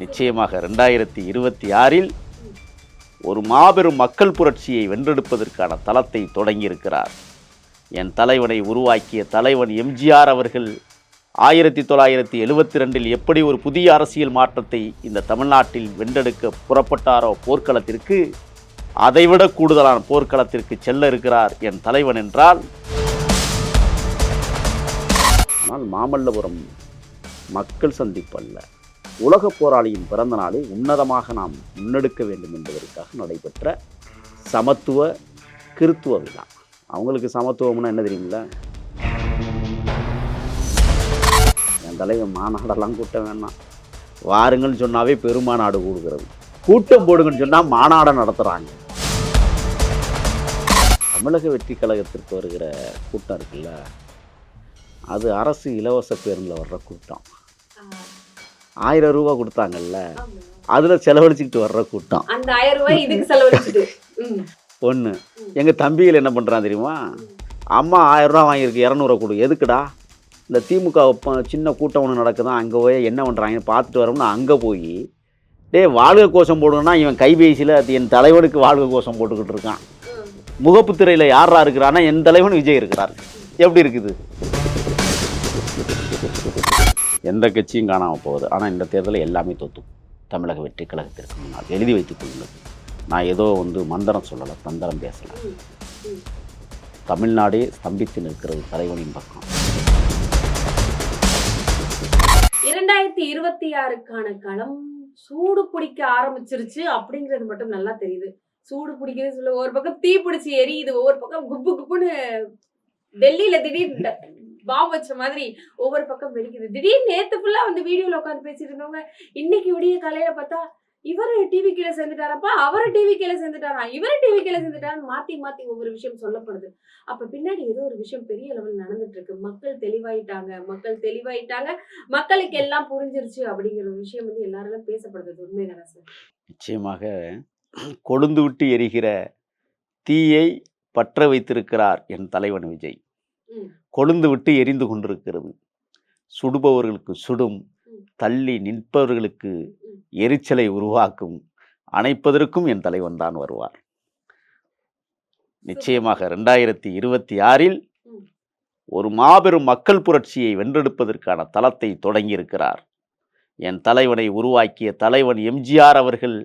நிச்சயமாக 2026இல் ஒரு மாபெரும் மக்கள் புரட்சியை வென்றெடுப்பதற்கான தளத்தை தொடங்கியிருக்கிறார். என் தலைவனை உருவாக்கிய தலைவன் எம்ஜிஆர் அவர்கள் 1972இல் எப்படி ஒரு புதிய அரசியல் மாற்றத்தை இந்த தமிழ்நாட்டில் வென்றெடுக்க புறப்பட்டாரோ போர்க்களத்திற்கு, அதைவிட கூடுதலான போர்க்களத்திற்கு செல்ல இருக்கிறார் என் தலைவன் என்றால். ஆனால் மாமல்லபுரம் மக்கள் சந்திப்பு அல்ல, உலக போராளியின் பிறந்த நாளை உன்னதமாக நாம் முன்னெடுக்க வேண்டும் என்பதற்காக நடைபெற்ற சமத்துவ கிறித்துவ விழா. அவங்களுக்கு சமத்துவம்னா என்ன தெரியுங்களா? என் தலைவன் மாநாடெல்லாம் கூட்டம் வேணாம், வாருங்கள்னு சொன்னாவே பெருமாநாடு கூடுகிறது. கூட்டம் போடுங்கன்னு சொன்னால் மாநாடை நடத்துகிறாங்க. தமிழக வெற்றி கழகத்திற்கு வருகிற கூட்டம் இருக்குல்ல, அது அரசு இலவச பேருந்தில் வர்ற கூட்டம். 1000 ரூபா கொடுத்தாங்கல்ல, அதில் செலவழிச்சுக்கிட்டு வர்ற கூட்டம். அந்த 1000 ரூபாய் இதுக்கு செலவழிச்சுட்டு ஒன்று. எங்கள் தம்பிகள் என்ன பண்ணுறான் தெரியுமா? அம்மா 1000 ரூபா வாங்கியிருக்கு, 200 கொடு. எதுக்குடா? இந்த திமுக சின்ன கூட்டம் ஒன்று நடக்குதான், அங்கே போய் என்ன பண்ணுறாங்கன்னு பார்த்துட்டு வரோம்னா அங்கே போய் வாழ்க கோஷம் போடுங்கன்னா இவன் கைபேசியில் அது என் தலைவனுக்கு வாழ்க கோஷம் போட்டுக்கிட்டு இருக்கான். முகப்பு திரையில் யாரா இருக்கிறான்னா என் தலைவன் விஜய் இருக்கிறார். எப்படி இருக்குது? எந்த கட்சியும் காணாமல் போகுது. ஆனால் இந்த தேர்தலில் எல்லாமே தோற்றும். தமிழக வெற்றி கழகத்திற்கு முன்னால் எழுதி வைத்துக் கொள்ளுங்கள். நான் ஏதோ மந்திரம் சொல்லலை, தந்திரம் பேசலை. தமிழ்நாடே ஸ்தம்பித்து நிற்கிறது தலைவனின் பக்கம். 2026க்கான களம் சூடு பிடிக்க ஆரம்பிச்சிருச்சு அப்படிங்கிறது மட்டும் நல்லா தெரியுது. சூடு பிடிக்கிறது சொல்ல, ஒரு பக்கம் தீ பிடிச்சி எரியுது, ஒவ்வொரு பக்கம் குப்பு குப்புன்னு டெல்லியில திடீர்னு பாம்பு வச்ச மாதிரி ஒவ்வொரு பக்கம் வெடிக்குது. திடீர்னு நேத்து ஃபுல்லா வீடியோல உட்காந்து பேசிட்டு இருந்தவங்க இன்னைக்கு விடிய காலையில பார்த்தா இவரு டிவி கீழே சேர்ந்துட்டாரப்பா, அவரு டிவி கீழே சேர்ந்துட்டாரா, இவரு டிவி கீழே சேர்ந்துட்டாரு, மாத்தி மாத்தி ஒவ்வொரு விஷயம் சொல்லப்படுது. அப்ப பின்னாடி ஏதோ ஒரு விஷயம் பெரிய லெவல் நடந்துட்டு இருக்கு. மக்கள் தெளிவாயிட்டாங்க, மக்களுக்கு எல்லாம் புரிஞ்சிருச்சு அப்படிங்கிற ஒரு விஷயம் எல்லாராலும் பேசப்படுது. உண்மைதானே சார்? நிச்சயமாக கொழுந்து விட்டு எரிகிற தீயை பற்ற வைத்திருக்கிறார் என் தலைவன் விஜய். கொழுந்து விட்டு எரிந்து கொண்டிருக்கிறது. சுடுபவர்களுக்கு சுடும், தள்ளி நிற்பவர்களுக்கு எரிச்சலை உருவாக்கும், அணைப்பதற்கும் என் தலைவன் தான் வருவார். நிச்சயமாக 2026இல் ஒரு மாபெரும் மக்கள் புரட்சியை வென்றெடுப்பதற்கான தளத்தை தொடங்கியிருக்கிறார். என் தலைவனை உருவாக்கிய தலைவன் எம்ஜிஆர் அவர்கள்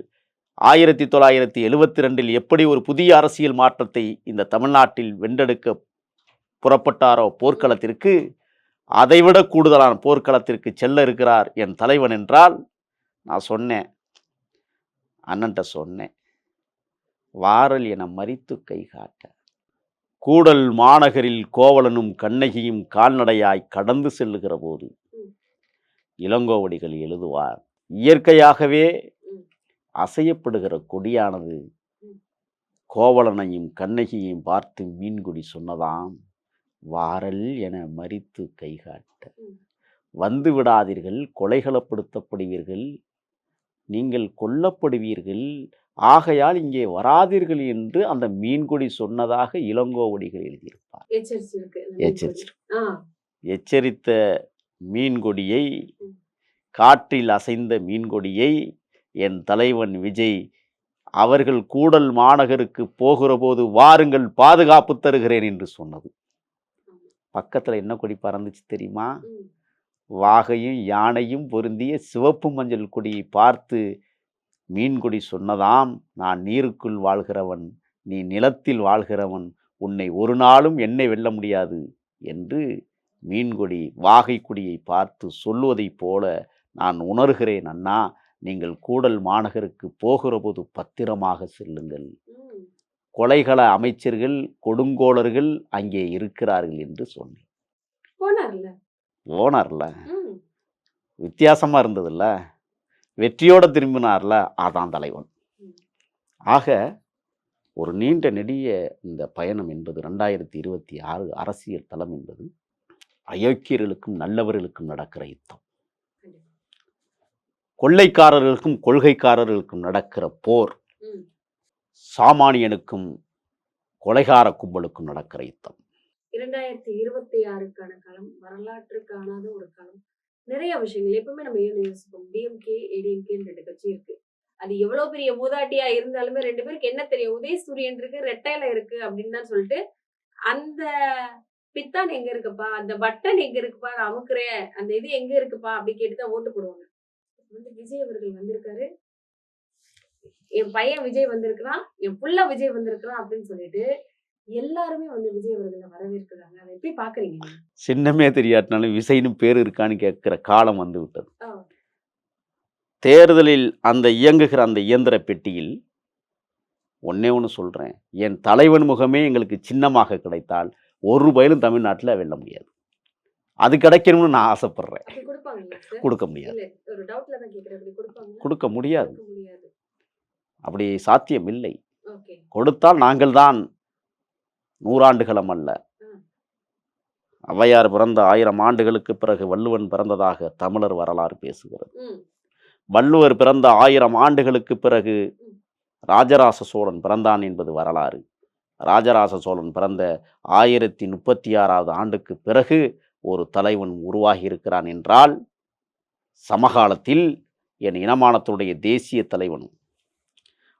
1972இல் எப்படி ஒரு புதிய அரசியல் மாற்றத்தை இந்த தமிழ்நாட்டில் வென்றெடுக்க புறப்பட்டாரோ போர்க்களத்திற்கு, அதைவிட கூடுதலான போர்க்களத்திற்கு செல்ல இருக்கிறார் என் தலைவன் என்றால். நான் சொன்னேன், அண்ணன்ட்ட சொன்னேன், வாரல் என மறித்து கை காட்ட. கூடல் மாநகரில் கோவலனும் கண்ணகியும் கால்நடையாய் கடந்து செல்லுகிற போது இளங்கோவடிகள் எழுதுவார், இயற்கையாகவே அசையப்படுகிற கொடியானது கோவலனையும் கண்ணகியையும் பார்த்து மீன்குடி சொன்னதாம், வாரல் என மறித்து கை காட்ட. வந்து விடாதீர்கள், கொலைகளப்படுத்தப்படுவீர்கள், நீங்கள் கொல்லப்படுவீர்கள், ஆகையால் இங்கே வராதீர்கள் என்று அந்த மீன்கொடி சொன்னதாக இளங்கோவடிகள் எழுதியிருப்பார். எச்சரித்த மீன்கொடியை, காற்றில் அசைந்த மீன்கொடியை என் தலைவன் விஜய் அவர்கள் கூடல் மாநகருக்கு போகிற போது வாருங்கள் பாதுகாப்பு தருகிறேன் என்று சொன்னது. பக்கத்தில் என்ன கொடி பறந்துச்சு தெரியுமா? வாகையும் யானையும் பொருந்திய சிவப்பு மஞ்சள் கொடியை பார்த்து மீன்கொடி சொன்னதாம், நான் நீருக்குள் வாழ்கிறவன், நீ நிலத்தில் வாழ்கிறவன், உன்னை ஒரு நாளும் என்னை வெல்ல முடியாது என்று மீன்கொடி வாகை கொடியை பார்த்து சொல்லுவதைப் போல நான் உணர்கிறேன். அண்ணா, நீங்கள் கூடல் மாநகருக்கு போகிற போது பத்திரமாக செல்லுங்கள், கொலைகள அமைச்சர்கள் கொடுங்கோளர்கள் அங்கே இருக்கிறார்கள் என்று சொன்னேன். போனார்ல, வித்தியாசமா இருந்ததுல்ல, வெற்றியோட திரும்பினார்ல, அதான் தலைவன். ஆக ஒரு நீண்ட நெடிய இந்த பயணம் என்பது 2026 அரசியல் தளம் என்பது அயோக்கியர்களுக்கும் நல்லவர்களுக்கும் நடக்கிற யுத்தம், கொள்ளைக்காரர்களுக்கும் கொள்கைக்காரர்களுக்கும் நடக்கிற போர், சாமானியனுக்கும் கொலைகார கும்பலுக்கும் நடக்கிற யுத்தம். 2026க்கான களம் வரலாற்று காணாத ஒரு களம். நிறைய விஷயங்கள் எப்பவுமே நம்ம ஏன் யோசிப்போம், டிஎம்கே ஏடிஎம்கேன்னு 2 கட்சி இருக்கு. அது எவ்வளவு பெரிய மூதாட்டியா இருந்தாலுமே 2 பேருக்கு என்ன தெரியும், உதயசூரியன் இருக்கு, ரெட்டையில இருக்கு அப்படின்னு தான் சொல்லிட்டு அந்த பித்தான் எங்க இருக்குப்பா, அந்த பட்டன் எங்க இருக்குப்பா, நான் அமுக்குறேன், அந்த இது எங்க இருக்குப்பா அப்படி கேட்டு தான் ஓட்டு போடுவாங்க. வந்து விஜய் அவர்கள் வந்திருக்காரு, என் பையன் விஜய் வந்திருக்கிறான், என் புள்ள விஜய் வந்திருக்கிறான் அப்படின்னு சொல்லிட்டு எல்லாருமே வந்து விஜய் அவர்களை வரவேற்கிறாங்க. அதை எப்படி பாக்குறீங்க நீங்க? சின்னமே தெரியாட்டினாலும் விசைன்னு பேர் இருக்கான்னு கேட்கிற காலம் வந்து விட்டது. ஆ, தேர்தலில் அந்த இயங்குகிற அந்த இயந்திர பெட்டியில் ஒண்ணே ஒன்று சொல்றேன், என் தலைவன் முகமே எங்களுக்கு சின்னமாக கிடைத்தால் ஒரு பயிலும் தமிழ்நாட்டில் வெல்ல முடியாது. அது கிடைக்கணும்னு நான் ஆசைப்படுறேன். அப்படி கொடுப்பாங்களா சார்? கொடுக்க முடியாது, இல்ல, ஒரு டவுட்ல தான் கேக்குறேன். அப்படி கொடுப்பாங்களா? கொடுக்க முடியாது, கொடுக்க முடியாது. அப்படி சாத்தியம் இல்லை. ஓகே. கொடுத்தால் நாங்கள் தான் 100 ஆண்டுகளம் அல்ல, ம். ஔவையார் பிறந்த 1000 ஆண்டுகளுக்கு பிறகு வள்ளுவன் பிறந்ததாக தமிழர் வரலாறு பேசுகிறது. ம். வள்ளுவர் பிறந்த 1000 ஆண்டுகளுக்கு பிறகு ம். ராஜராஜ சோழன் பிறந்தான் என்பது வரலாறு. ராஜராஜ சோழன் பிறந்த 1036வது ஆண்டுக்கு பிறகு ஒரு தலைவன் உருவாகி இருக்கிறான் என்றால், சமகாலத்தில் என் இனமானத்துடைய தேசிய தலைவனும்,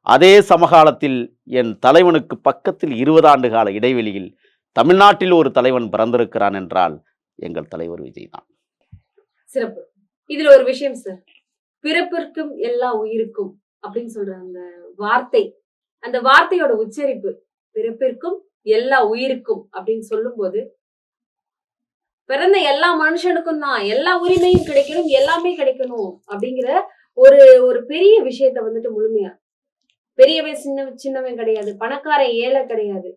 அதே சமகாலத்தில் என் தலைவனுக்கு பக்கத்தில் 20 ஆண்டு கால இடைவெளியில் தமிழ்நாட்டில் ஒரு தலைவன் பிறந்திருக்கிறான் என்றால் எங்கள் தலைவர் விஜய் தான். சிறப்பு. இதுல ஒரு விஷயம் சார், பிறப்பிற்கும் எல்லா உயிருக்கும் அப்படின்னு சொல்ற அந்த வார்த்தை, அந்த வார்த்தையோட உச்சரிப்பு, பிறப்பிற்கும் எல்லா உயிருக்கும் அப்படின்னு சொல்லும்போது, பிறந்த எல்லா மனுஷனுக்கும் தான் எல்லா உரிமையும் கிடைக்கணும், எல்லாமே கிடைக்கணும் அப்படிங்கிற ஒரு ஒரு பெரிய விஷயத்த வந்துட்டு முழுமையா, பெரியவன் சின்னவன் கிடையாது, பணக்காரன் ஏழை கிடையாது,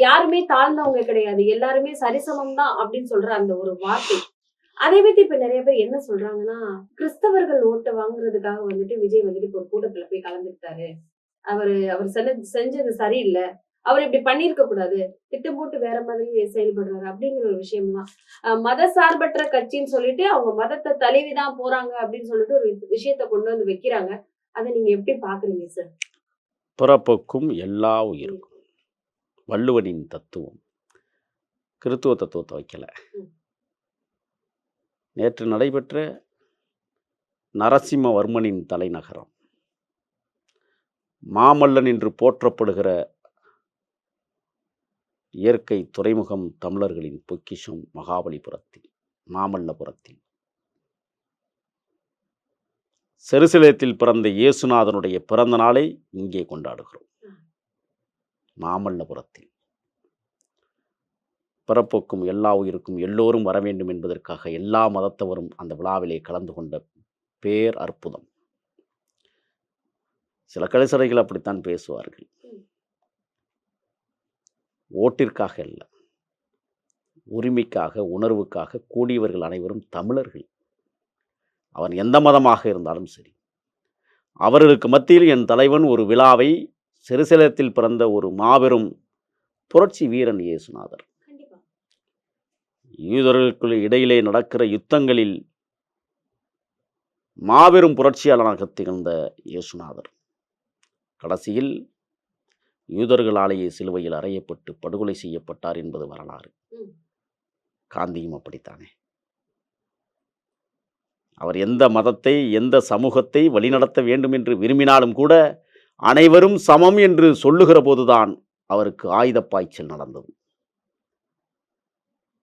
யாருமே தாழ்ந்தவங்க கிடையாது, எல்லாருமே சரிசமம் தான் அப்படின்னு சொல்ற அந்த ஒரு வார்த்தை. அதை பத்தி இப்ப நிறைய பேர் என்ன சொல்றாங்கன்னா, கிறிஸ்தவர்கள் ஓட்டை வாங்குறதுக்காக வந்துட்டு விஜய் வந்துட்டு இப்ப ஒரு கூட்டத்துல போய் கலந்துக்கிட்டாரு, அவர் செஞ்சது சரியில்லை, அவர் இப்படி பண்ணிருக்க கூடாது, திட்டம் போட்டு வேற மாதிரி செயல்படுறாரு அப்படிங்கிற ஒரு விஷயம்லாம், மத சார்பற்ற கட்சின்னு சொல்லிட்டு அவங்க மதத்தை தழுவிதான் போறாங்க அப்படின்னு சொல்லிட்டு ஒரு விஷயத்த கொண்டு வந்து வைக்கிறாங்க. அதை நீங்க எப்படி பாக்குறீங்க சார்? பிறப்புக்கும் எல்லா உயிருக்கும் வள்ளுவனின் தத்துவம், கிறித்துவ தத்துவத்தை வைக்கல. ம். நேற்று நடைபெற்ற நரசிம்மவர்மனின் தலைநகரம், மாமல்லன் என்று போற்றப்படுகிற இயற்கை துறைமுகம், தமிழர்களின் பொக்கிஷம் மகாபலிபுரத்தில், மாமல்லபுரத்தில், செருசலேத்தில் பிறந்த இயேசுநாதனுடைய பிறந்த நாளை இங்கே கொண்டாடுகிறோம். மாமல்லபுரத்தில் பிறப்புக்கும் எல்லா உயிருக்கும் எல்லோரும் வர வேண்டும் என்பதற்காக எல்லா மதத்தவரும் அந்த விழாவிலே கலந்து கொண்ட பேர் அற்புதம். சில கலைசரைகள் அப்படித்தான் பேசுவார்கள். ஓட்டிற்காக அல்ல, உரிமைக்காக, உணர்வுக்காக கூடியவர்கள் அனைவரும் தமிழர்கள். அவன் எந்த மதமாக இருந்தாலும் சரி, அவர்களுக்கு மத்தியில் என் தலைவன் ஒரு விழாவை, செருசலேத்தில் பிறந்த ஒரு மாபெரும் புரட்சி வீரன் இயேசுநாதர், யூதர்களுக்கு இடையிலே நடக்கிற யுத்தங்களில் மாபெரும் புரட்சியாளனாக திகழ்ந்த இயேசுநாதர் கடைசியில் யூதர்களாலேயே சிலுவையில் அறையப்பட்டு படுகொலை செய்யப்பட்டார் என்பது வரலாறு. காந்தியும் அப்படித்தானே. அவர் எந்த மதத்தை, எந்த சமூகத்தை வழிநடத்த வேண்டும் என்று விரும்பினாலும் கூட அனைவரும் சமம் என்று சொல்லுகிற போதுதான் அவருக்கு ஆயுத பாய்ச்சல் நடந்தது.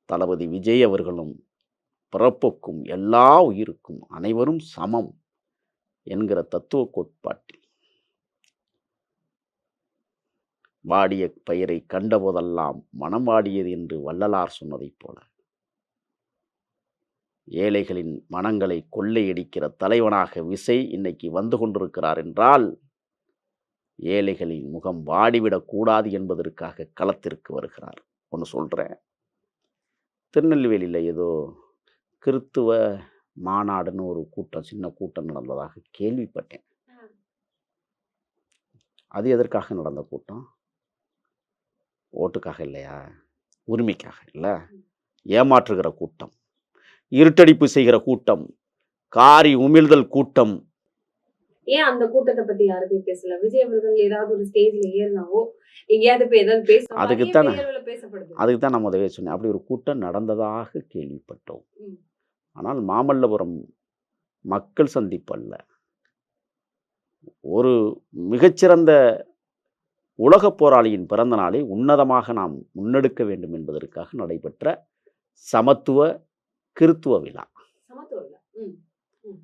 தளபதி விஜய் அவர்களும் பிறப்புக்கும் எல்லா உயிருக்கும் அனைவரும் சமம் என்கிற தத்துவ கோட்பாட்டில், வாடிய பயிரை கண்டபோதெல்லாம் மனம் வாடியது என்று வள்ளலார் சொன்னதைப் போல, ஏழைகளின் மனங்களை கொள்ளையடிக்கிற தலைவனாக விஜய் இன்னைக்கு வந்து கொண்டிருக்கிறார் என்றால், ஏழைகளின் முகம் வாடிவிடக்கூடாது என்பதற்காக களத்திற்கு வருகிறார். ஒன்று சொல்கிறேன், திருநெல்வேலியில் ஏதோ கிறித்துவ மாநாடுன்னு ஒரு கூட்டம், சின்ன கூட்டம் நடந்ததாக கேள்விப்பட்டேன். அது எதற்காக நடந்த கூட்டம்? ஓட்டுக்காக இல்லையா, உரிமைக்காக இல்லை, ஏமாற்றுகிற கூட்டம், இருட்டடிப்பு செய்கிற கூட்டம், காரி உமிழ்தல் கூட்டம். ஏன் அந்த கூட்டத்தை பத்தி யாருமே பேசல? விஜய் அவர்கள் ஏதாவது ஒரு ஸ்டேஜ்ல ஏறினாவோ, எங்கேயாவது போய் ஏதாவது பேசணும், அதுக்குத்தான் பேசப்படுது. அதுக்கு தான் நான் முதவே சொன்னேன், அப்படி ஒரு கூட்டம் நடந்ததாக கேள்விப்பட்டோம். ஆனால் மாமல்லபுரம் மக்கள் சந்திப்பு அல்ல, ஒரு மிகச்சிறந்த உலகப் போராளியின் பிறந்த நாளை உன்னதமாக நாம் முன்னெடுக்க வேண்டும் என்பதற்காக நடைபெற்ற சமத்துவ கிறித்துவ விழா. சமத்துவம் இல்ல. ம். ம்.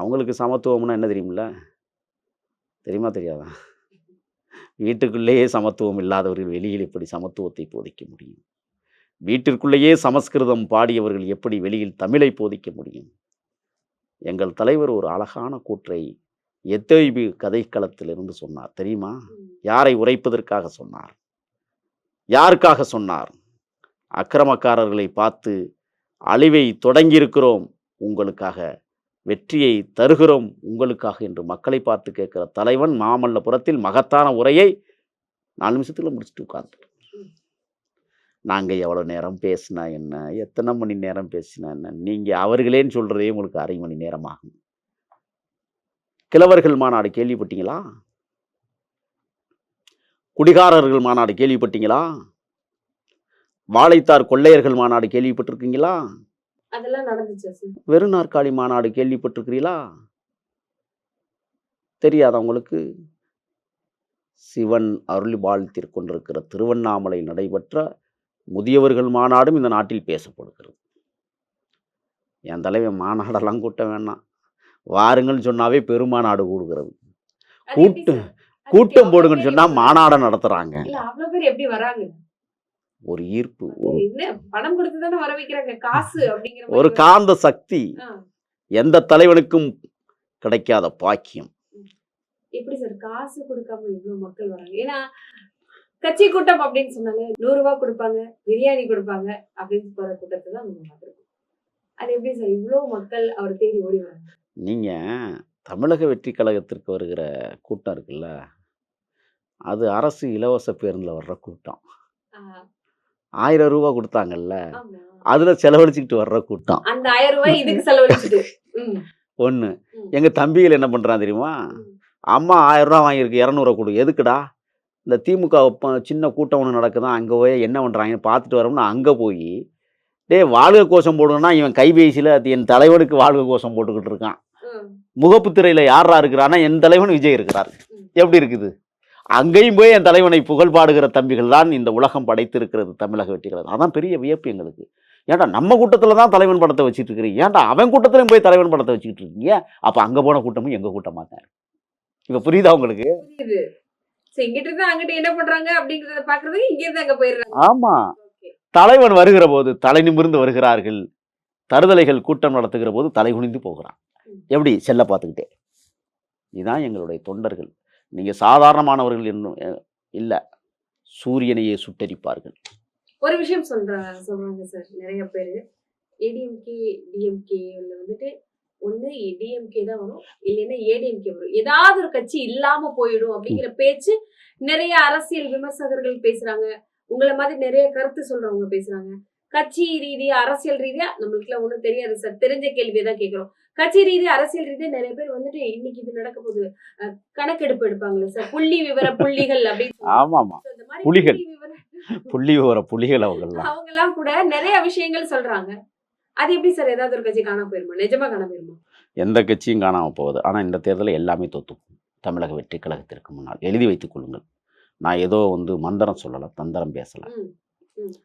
அவங்களுக்கு சமத்துவம்னா என்ன தெரியுமில்ல? தெரியுமா தெரியாதா? வீட்டுக்குள்ளேயே சமத்துவம் இல்லாதவர்கள் வெளியில் எப்படி சமத்துவத்தை போதிக்க முடியும்? வீட்டிற்குள்ளேயே சமஸ்கிருதம் பாடியவர்கள் எப்படி வெளியில் தமிழை போதிக்க முடியும்? எங்கள் தலைவர் ஒரு அழகான கூற்றை எத்தோய்பி கதைக்களத்திலிருந்து சொன்னார் தெரியுமா? ம். யாரை உரைப்பதற்காக சொன்னார்? யாருக்காக சொன்னார்? அக்கிரமக்காரர்களை பார்த்து அழிவை தொடங்கியிருக்கிறோம் உங்களுக்காக, வெற்றியை தருகிறோம் உங்களுக்காக என்று மக்களை பார்த்து கேட்கிற தலைவன் மாமல்லபுரத்தில் மகத்தான உரையை 4 நிமிஷத்துல முடிச்சுட்டு உட்கார்ந்து. ம். நாங்கள் எவ்வளோ நேரம் பேசினா என்ன, எத்தனை மணி நேரம் பேசினா என்ன, நீங்கள் அவர்களேன்னு சொல்கிறதே உங்களுக்கு 1/2 மணி நேரம் ஆகும். கிழவர்கள் மாநாடு கேள்விப்பட்டீங்களா? குடிகாரர்கள் மாநாடு கேள்விப்பட்டீங்களா? வாழைத்தார் கொள்ளையர்கள் மாநாடு கேள்விப்பட்டிருக்கீங்களா? அதெல்லாம் நடந்துச்சா சார்? வெறும் நாற்காலி மாநாடு கேள்விப்பட்டிருக்கிறீங்களா? தெரியாதா உங்களுக்கு? சிவன் அருள்பால் கொண்டிருக்கிற திருவண்ணாமலை நடைபெற்ற முதியவர்கள் மாநாடும் இந்த நாட்டில் பேசப்படுகிறது. என் தலைவன் மாநாடெல்லாம் கூட்ட வேணாம், வாருங்கள்னு சொன்னாவே பெருமாநாடு கூடுகிறது. அது எப்படி கூட்டம் சார்? அது எப்படி கூட்டம் அவ்வளோ போடுங்கன்னு பேர் சொன்னா எப்படி வராங்க? மாநாடை நடத்துறாங்க. இல்ல அவ்வளவு பேர் எப்படி வராங்க? ஒரு ஈர்ப்பு, என்ன பணம் கொடுத்து தானே வர வைக்கிறாங்க, காசு அப்படிங்கிற ஒரு மாதிரி காந்த சக்தி, ஆ. எந்த தலைவனுக்கும் கிடைக்காத பாக்கியம். எப்படி சார் காசு கொடுக்காம இவ்வளவு மக்கள் வராங்க? ஏன்னா கட்சி கூட்டம் அப்படின்னு சொன்னாலே 100 ரூபாய் கொடுப்பாங்க, பிரியாணி கொடுப்பாங்க அப்படின்னு போற கூட்டத்தை தான் நம்ம பார்த்திருக்கோம். அது எப்படி சார் இவ்வளவு மக்கள் அவர் தேடி ஓடி வராங்க? நீங்க தமிழக வெற்றி கழகத்திற்கு வருகிற கூட்டம் இருக்குல்ல, அது அரசு இலவச பேருந்தில் வர்ற கூட்டம். ஆ, 1000 ரூபாய் கொடுத்தாங்கல்ல, ஆமா. அதுல செலவழிச்சுக்கிட்டு வர்ற கூட்டம். அந்த 1000 ரூபாய் இதுக்கு செலவழிச்சுட்டு ம், ஒன்று, ம், எங்க தம்பிகள் என்ன பண்றான் தெரியுமா? ம். அம்மா 1000 ரூபா வாங்கியிருக்கு, 200 கொடு. எதுக்குடா? இந்த திமுக சின்ன கூட்டம் ஒன்று நடக்குதான், அங்கே போய் என்ன பண்ணுறாங்கன்னு பார்த்துட்டு வரோம்னு அங்கே போய், டேய் வாழ்க கோஷம் போடுன்னா இவன் கைபேசியில் என் தலைவனுக்கு வாழ்க கோஷம் போட்டுக்கிட்டு இருக்கான். ம், முகப்பு திரையில் யாரா இருக்கிறான்னா என் தலைவன் விஜய் இருக்கிறார். ம். எப்படி இருக்குது? அங்கேயும் போய் என் தலைவனை புகழ் பாடுகிற தம்பிகள் தான் இந்த உலகம் படைத்திருக்கிறது தமிழக வெற்றி கழகம். அதான் பெரிய வியப்பு எங்களுக்கு. ஏன்டா நம்ம கூட்டத்தில் தான் தலைவன் படத்தை வச்சுட்டு இருக்கிறீங்க, ஏன்டா அவன் கூட்டத்திலையும் போய் தலைவன் படத்தை வச்சுக்கிட்டு இருக்கீங்க? அப்போ அங்கே போன கூட்டமும் எங்கள் கூட்டமாக தான். இப்போ புரியுதா உங்களுக்கு? புரியுது. சரி, இங்கிட்ட இருந்து அங்கிட்ட என்ன பண்றாங்க அப்படிங்கறத பாக்குறதுக்கு இங்க இருந்து அங்க போயிடுறாங்க. ஆமாம், ஓகே. தலைவன் வருகிற போது தலை நிமிர்ந்து வருகிறார்கள், தருதலைகள் கூட்டம் நடத்துகிற போது தலை குனிந்து போகிறான். ம். எப்படி? செல்ல பார்த்துக்கிட்டே. இதுதான் எங்களுடைய தொண்டர்கள். நீங்கள் சாதாரணமானவர்கள் என்னும் இல்லை, சூரியனையே சுட்டரிப்பார்கள். ஒரு விஷயம் சொல்றாங்க சார் நிறைய பேரு, ஏடிஎம்கே டிஎம்கேல வந்துட்டு ஒண்ணு டிஎம்கே தான் வரும், இல்லைன்னா ஏடிஎம்கே வரும், ஏதாவது ஒரு கட்சி இல்லாம போயிடும் அப்படிங்கிற பேச்சு நிறைய அரசியல் விமர்சகர்கள் பேசுறாங்க. உங்களை மாதிரி நிறைய கருத்து சொல்றவங்க பேசுறாங்க. கட்சி ரீதியா அரசியல் ரீதியா நம்மளுக்கு எல்லாம் ஒண்ணும் தெரியாது சார், தெரிஞ்ச கேள்வியை தான் கேட்கிறோம். கட்சி ரீதியா அரசியல் ரீதியா நிறைய பேர் வந்துட்டு இன்னைக்கு இது நடக்க போகுது, கணக்கெடுப்பு எடுப்பாங்களே சார், புள்ளி விவர புள்ளிகள் அப்படின்னு சொல்லுவாங்க. ஆமாம், So, இந்த மாதிரி புலிகள். புள்ளி விவர புள்ளி விவர புலிகள் அவங்கெல்லாம். அவங்க எல்லாம் கூட நிறைய விஷயங்கள் சொல்றாங்க. அது எப்படி சார் ஏதாவது ஒரு கட்சி காணாம போயிருமா? நிஜமா காணாம போயிருமா? எந்த கட்சியும் காணாமல் போகுது. ஆனால் இந்த தேர்தலில் எல்லாமே தோத்து தமிழக வெற்றி கழகத்திற்கு முன்னால் எழுதி வைத்துக் கொள்ளுங்கள். நான் ஏதோ மந்திரம் சொல்லலை, தந்திரம் பேசலை. ம், ம்,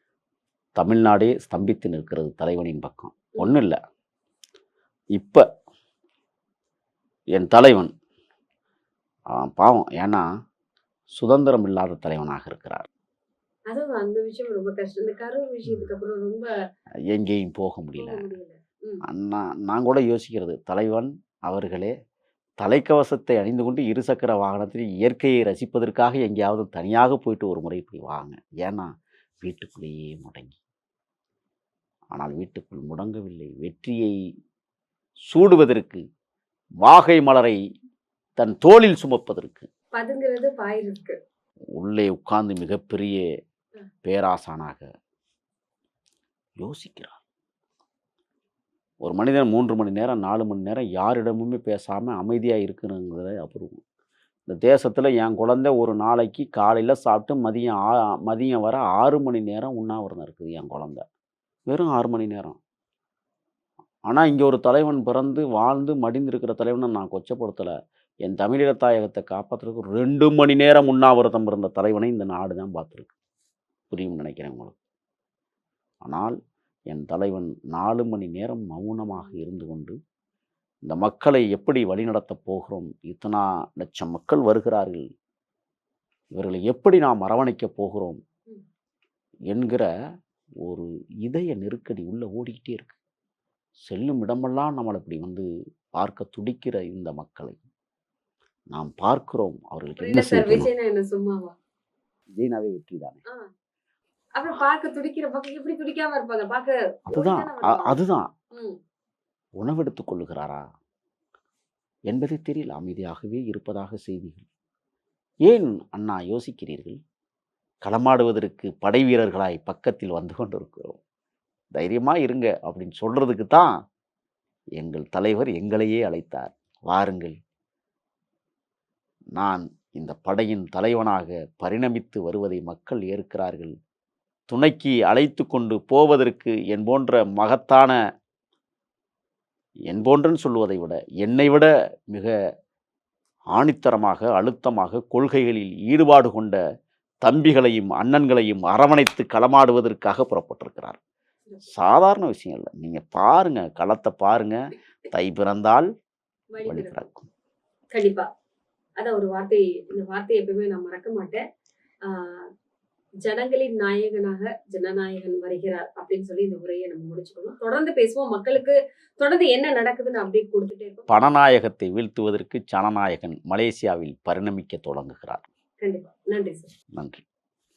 தமிழ்நாடே ஸ்தம்பித்து நிற்கிறது தலைவனின் பக்கம். ம். ஒன்றும் இல்லை, இப்போ என் தலைவன் பாவம், ஏன்னா சுதந்திரம் இல்லாத தலைவனாக இருக்கிறார். அதுவும் அந்த விஷயம் ரொம்ப கஷ்டம். இந்த கரூர் விஷயத்துக்கு அப்புறம் ரொம்ப எங்கேயும் போக முடியல. போக முடியல. ம், நான் கூட யோசிக்கிறது, தலைவன் அவர்களே தலைக்கவசத்தை அணிந்து கொண்டு இருசக்கர வாகனத்தில் இயற்கையை ரசிப்பதற்காக எங்கேயாவது தனியாக போயிட்டு ஒரு முறை இப்படி வாங்க. ஏன்னா வீட்டுக்குள்ளேயே முடங்கி. ஆனால் வீட்டுக்குள் முடங்கவில்லை, வெற்றியை சூடுவதற்கு, வாகை மலரை தன் தோளில் சுமப்பதற்கு பதுங்கிறது பாயிருக்கு. உள்ளே உட்கார்ந்து மிகப்பெரிய பேராசானாக யோசிக்கிறார். ஒரு மனிதன் 3 மணி நேரம் 4 மணி நேரம் யாரிடமுமே பேசாமல் அமைதியாக இருக்கணுங்கிறத அபூர்வம். இந்த தேசத்தில் என் குழந்தை ஒரு நாளைக்கு காலையில் சாப்பிட்டு மதியம் வர 6 மணி நேரம் உண்ணாவிரதம் இருக்குது. என் குழந்தை வெறும் 6 மணி நேரம். ஆனால் இங்கே ஒரு தலைவன் பிறந்து வாழ்ந்து மடிந்திருக்கிற தலைவனை நான் கொச்சப்படுத்தலை. என் தமிழீழ தாயகத்தை காப்பாற்றுறதுக்கு 2 மணி நேரம் உண்ணாவிரதம் இருந்த தலைவனை இந்த நாடு தான் பார்த்துருக்கு. புரியும் நினைக்கிறேன் உங்களுக்கு. ஆனால் என் தலைவன் 4 மணி நேரம் மௌனமாக இருந்து கொண்டு இந்த மக்களை எப்படி வழிநடத்தப் போகிறோம், இத்தனை லட்சம் மக்கள் வருகிறார்கள், இவர்களை எப்படி நாம் அரவணைக்கப் போகிறோம் என்கிற ஒரு இதய நெருக்கடி உள்ள ஓடிக்கிட்டே இருக்கு. செல்லும் இடமெல்லாம் நம்மளை இப்படி பார்க்க துடிக்கிற இந்த மக்களை நாம் பார்க்கிறோம். அவர்களுக்கு என்ன புரியல சார். செய்யணும்? விஜய்னா என்ன சும்மாவா? விஜய்னாவே வெற்றி தானே. ஆ. அப்புறம் பார்க்க துடிக்கிற பக்கம் எப்படி துடிக்காம இருப்பாங்க? பார்க்க அதுதான் ஓடித்தானே வருவாங்க. அதுதான் ம். உணவெடுத்துக் கொள்ளுகிறாரா என்பதே தெரியல. அமைதியாகவே இருப்பதாக செய்திகள். ஏன் அண்ணா யோசிக்கிறீர்கள்? களமாடுவதற்கு படை வீரர்களாய் பக்கத்தில் வந்து கொண்டிருக்கிறோம், தைரியமா இருங்க அப்படின்னு சொல்றதுக்கு தான் எங்கள் தலைவர் எங்களையே அழைத்தார். வாருங்கள், நான் இந்த படையின் தலைவனாக பரிணமித்து வருவதை மக்கள் ஏற்கிறார்கள். துணைக்கு அழைத்து கொண்டு போவதற்கு என் போன்ற மகத்தான, என் போன்றன்னு சொல்வதை விட என்னை விட மிக ஆணித்தரமாக அழுத்தமாக கொள்கைகளில் ஈடுபாடு கொண்ட தம்பிகளையும் அண்ணன்களையும் அரவணைத்து களமாடுவதற்காக புறப்பட்டிருக்கிறார். சாதாரண விஷயம் இல்லை. நீங்க பாருங்க, களத்தை பாருங்க. தை பிறந்தால் வழி வழி பிறக்கும். பிறக்கும். கண்டிப்பா. அதான் ஒரு வார்த்தை. இந்த வார்த்தையை எப்பவுமே நான் மறக்க மாட்டேன். ஆஹ் ஜனங்களின் நாயகனாக ஜனநாயகன் வருகிறார் அப்படின்னு சொல்லி இந்த உரையை நம்ம முடிச்சுக்கணும். தொடர்ந்து பேசுவோம். மக்களுக்கு தொடர்ந்து என்ன நடக்குதுன்னு அப்டேட் கொடுத்துட்டே இருக்கோம். பணநாயகத்தை வீழ்த்துவதற்கு ஜனநாயகன் மலேசியாவில் பரிணமிக்க தொடங்குகிறார். கண்டிப்பா. நன்றி சார். நன்றி.